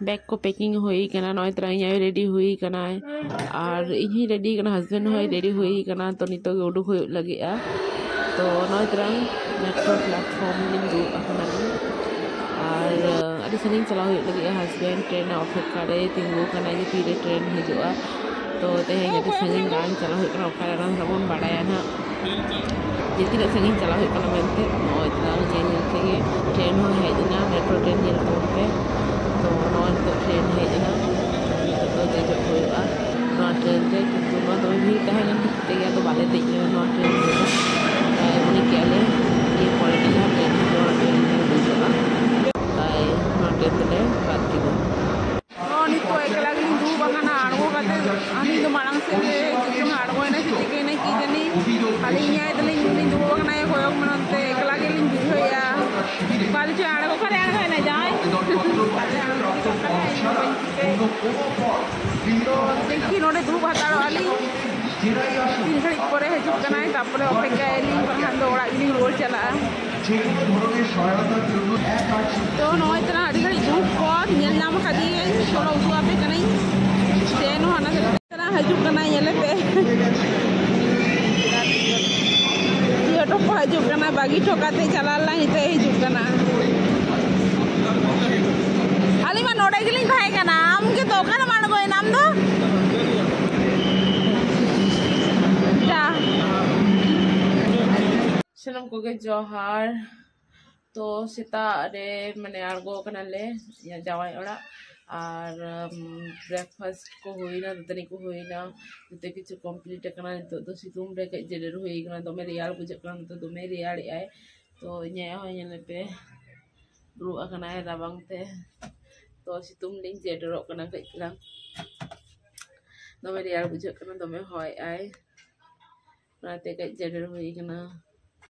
bag को packing हुई कना नय तरह इन रेडी हुई कना और इन रेडी कना हस्बैंड होय रेडी हुई कना तो नितो उडुक हुई लगे तो नय तरह मेट्रो प्लेटफॉर्म लिंग दु अखना और अभी सनी चला हुई लगे हस्बैंड ट्रेन अपेक्षा रे तिंगु कना जे तीरे ट्रेन हिजुआ तो तेहें अभी सनी गान चला हुई कना ओखारे रान सबन बाडाया ना जे तीना सनी चला हुई कना मेनते नय तरह जे ट्रेन हो हेजना मेट्रो ट्रेन नेल पे तो नॉन तो ट्रेन हेजना तो देजो हुआ नॉ ट्रेन रे किंतु नॉ तो भी तहन ठिकते गया तो बाले देजो नॉ ट्रेन रे उनी केले ये क्वालिटी है ट्रेन जो ट्रेन में देजोगा ताई नॉ ट्रेन ले बात की नी तो एकला गिन दू बगाना आड़गो कते आनी तो मांग से कितन आड़गो ने सिटिके ने की जनी खाली न्याय दले नी दू बगाना ए होयो मनते एकला गिन बुझोया काल जो आड़गो करे आड़गो ना जाय तो देखी नोडे दू हताड़ो आली तीन घड़ी परे हजु कनाय तापरे अपेक्षा एली बखान दो ओड़ा गिन रोड चला तो नय तना अड़ी घड़ी दू पर नेल नाम खादी चलो उदू आपे कनाई ट्रेन होना तना हजु कनाय नेले पे ये तो हजु कना बागी ठोकाते चला ला निते हजु कना आली मा नोडे गिलिंग भाई का नाम के दोकान मान गए नाम दो जा सनम को के जोहार तो सीता रे माने आड़गो कनाले या जावाई ओड़ा और ब्रेकफास्ट को हुईना दतनी को हुईना जते किछु कंप्लीट कना तो सितुम रे के जेडर हुई कना तो मेरे यार बुझ कना तो मेरे यार आए तो न्याय हो ने पे रू अकना राबांग ते तो सितुम लिंग जेडर कना कइला तो मेरे यार बुझ कना तो मैं होय आए नाते के जेडर हुई कना